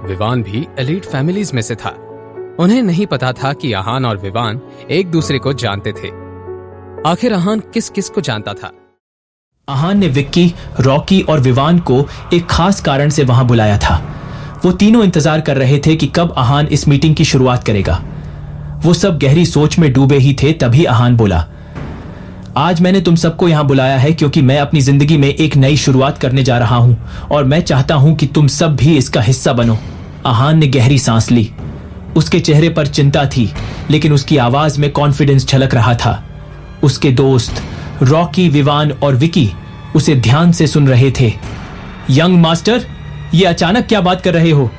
विवान भी elite families में से था। उन्हें नहीं पता था कि आहान और विवान एक दूसरे को जानते थे। आखिर आहान किस किस को जानता था? आहान ने विक्की, रॉकी और विवान को एक खास कारण से वहां बुलाया था। वो तीनों इंतजार कर रहे थे कि कब आहान इस मीटिंग की शुरुआत करेगा। वो सब गहरी सोच में डूबे ही थे, तभी आहान बोला, आज मैंने तुम सबको यहां बुलाया है क्योंकि मैं अपनी जिंदगी में एक नई शुरुआत करने जा रहा हूं और मैं चाहता हूं कि तुम सब भी इसका हिस्सा बनो। आहान ने गहरी सांस ली। उसके चेहरे पर चिंता थी, लेकिन उसकी आवाज में कॉन्फिडेंस झलक रहा था। उसके दोस्त रॉकी, विवान और विकी उसे ध्यान से सुन रहे थे। यंग मास्टर, ये अचानक क्या बात कर रहे हो?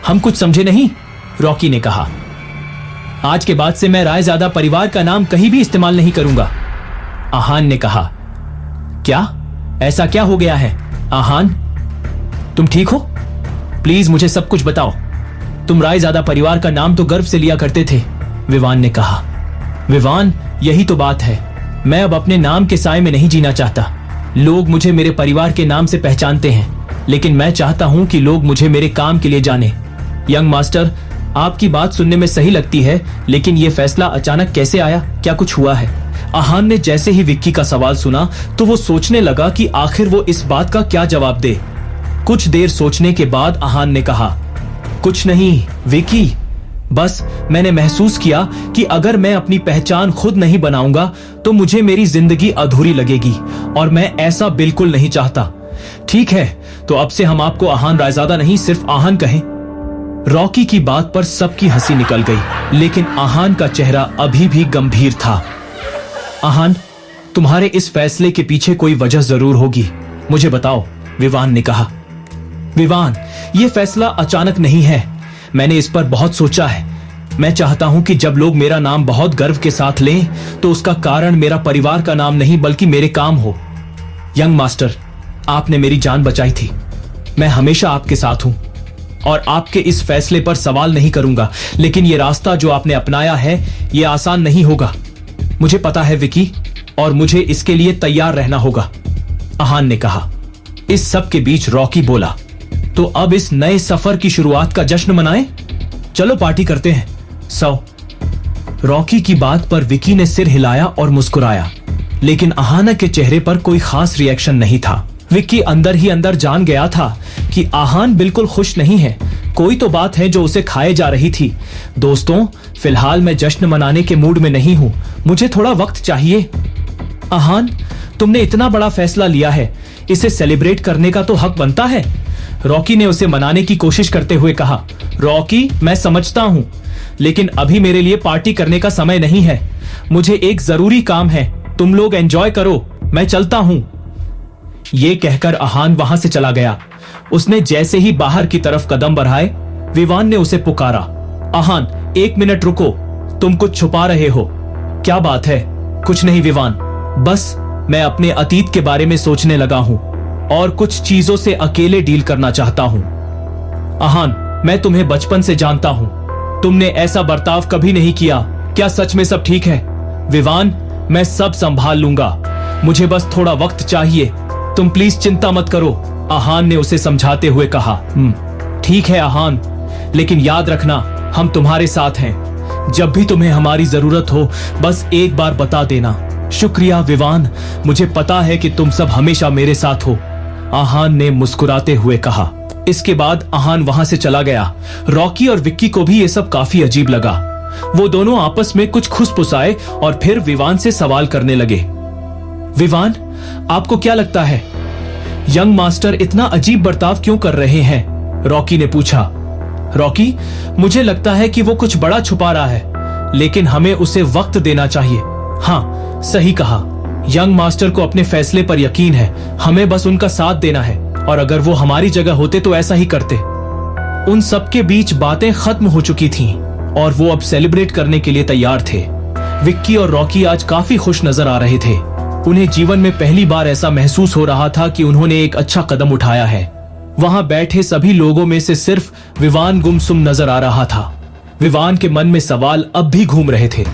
हम कुछ समझे नहीं, रॉकी ने कहा। आज के बाद से मैं रायजादा परिवार का नाम कहीं भी इस्तेमाल नहीं करूंगा, आहान ने कहा। क्या? ऐसा क्या हो गया है? आहान, तुम ठीक हो? प्लीज मुझे सब कुछ बताओ। तुम रायजादा परिवार का नाम तो गर्व से लिया करते थे, विवान ने कहा। विवान, यही तो बात है। मैं अब अपने नाम के साए में नहीं जीना चाहता। लोग मुझे मेरे परिवार के नाम से पहचानते हैं, लेकिन मैं चाहता हूं कि लोग मुझे मेरे काम के लिए जाने। यंग मास्टर, आपकी बात सुनने में सही लगती है, लेकिन यह फैसला अचानक कैसे आया? क्या कुछ हुआ है? आहान ने जैसे ही विक्की का सवाल सुना तो वो सोचने लगा कि आखिर वो इस बात का क्या जवाब दे। कुछ देर सोचने के बाद आहान ने कहा, कुछ नहीं विक्की, बस मैंने महसूस किया कि अगर मैं अपनी पहचान खुद नहीं बनाऊंगा तो मुझे मेरी जिंदगी अधूरी लगेगी और मैं ऐसा बिल्कुल नहीं चाहता। ठीक है, तो अब से हम आपको आहान रायजादा नहीं, सिर्फ आहान कहें। रॉकी की बात पर सबकी हंसी निकल गई, लेकिन आहान का चेहरा अभी भी गंभीर था। आहान, तुम्हारे इस फैसले के पीछे कोई वजह जरूर होगी, मुझे बताओ, विवान ने कहा। विवान, यह फैसला अचानक नहीं है। मैंने इस पर बहुत सोचा है। मैं चाहता हूं कि जब लोग मेरा नाम बहुत गर्व के साथ लें तो उसका कारण मेरा परिवार का नाम नहीं बल्कि मेरे काम हो। यंग मास्टर, आपने मेरी जान बचाई थी। मैं हमेशा आपके साथ हूं और आपके इस फैसले पर सवाल नहीं करूंगा, लेकिन यह रास्ता जो आपने अपनाया है यह आसान नहीं होगा। मुझे पता है विकी, और मुझे इसके लिए तैयार रहना होगा, आहान ने कहा। इस सब के बीच रॉकी बोला, तो अब इस नए सफर की शुरुआत का जश्न मनाएं? चलो पार्टी करते हैं। रॉकी की बात पर विकी ने सिर हिलाया और मुस्कुराया, लेकिन आहाना के चेहरे पर कोई खास रिएक्शन नहीं था। विक्की अंदर ही अंदर जान गया था कि आहान बिल्कुल खुश नहीं है। कोई तो बात है जो उसे खाए जा रही थी। दोस्तों, फिलहाल मैं जश्न मनाने के मूड में नहीं हूं, मुझे थोड़ा वक्त चाहिए। आहान, तुमने इतना बड़ा फैसला लिया है, इसे सेलिब्रेट करने का तो हक बनता है, रॉकी ने उसे मनाने की कोशिश करते हुए कहा। रॉकी, मैं समझता हूं, लेकिन अभी मेरे लिए पार्टी करने का समय नहीं है। मुझे एक जरूरी काम है। तुम लोग एंजॉय करो, मैं चलता हूं। ये कहकर आहान वहां से चला गया। उसने जैसे ही बाहर की तरफ कदम बढ़ाए, विवान ने उसे पुकारा। आहान, 1 मिनट रुको, तुम कुछ छुपा रहे हो। क्या बात है? कुछ नहीं विवान, बस मैं अपने अतीत के बारे में सोचने लगा हूं और कुछ चीजों से अकेले डील करना चाहता हूं। आहान, मैं तुम्हें बचपन से जानता हूं, तुमने ऐसा बर्ताव कभी नहीं किया। क्या सच में सब ठीक है? विवान, मैं सब संभाल लूंगा, मुझे बस थोड़ा वक्त चाहिए। तुम प्लीज चिंता मत करो, आहान ने उसे समझाते हुए कहा। ठीक है आहान, लेकिन याद रखना, हम तुम्हारे साथ हैं। जब भी तुम्हें हमारी जरूरत हो बस एक बार बता देना। शुक्रिया विवान, मुझे पता है कि तुम सब हमेशा मेरे साथ हो, आहान ने मुस्कुराते हुए कहा। इसके बाद आहान वहां से चला गया। रॉकी और विक्की को भी ये सब काफी अजीब लगा। वो दोनों आपस में कुछ खुसफुसाए और फिर विवान से सवाल करने लगे। विवान, आपको क्या लगता है यंग मास्टर इतना अजीब बर्ताव क्यों कर रहे हैं? रॉकी ने पूछा। रॉकी, मुझे लगता है कि वो कुछ बड़ा छुपा रहा है, लेकिन हमें उसे वक्त देना चाहिए। हाँ, सही कहा। यंग मास्टर को अपने फैसले पर यकीन है, हमें बस उनका साथ देना है, और अगर वो हमारी जगह होते तो ऐसा ही करते। उन सबके बीच बातें खत्म हो चुकी थीं और वो अब सेलिब्रेट करने के लिए तैयार थे। विक्की और रॉकी आज काफी खुश नजर आ रहे थे। उन्हें जीवन में पहली बार ऐसा महसूस हो रहा था कि उन्होंने एक अच्छा कदम उठाया है। वहां बैठे सभी लोगों में से सिर्फ विवान गुमसुम नजर आ रहा था। विवान के मन में सवाल अब भी घूम रहे थे।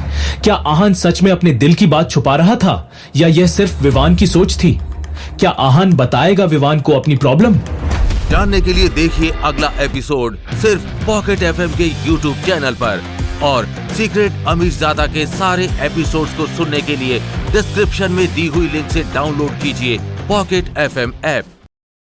क्या आहान सच में अपने दिल की बात छुपा रहा था या यह सिर्फ विवान की सोच थी? क्या आहान बताएगा विवान को अपनी प्रॉब्लम? जानने के लिए देखिए अगला एपिसोड सिर्फ पॉकेट एफएम के यूट्यूब चैनल पर। और सीक्रेट अमीरजादा के सारे एपिसोड्स को सुनने के लिए डिस्क्रिप्शन में दी हुई लिंक से डाउनलोड कीजिए पॉकेट एफएम ऐप।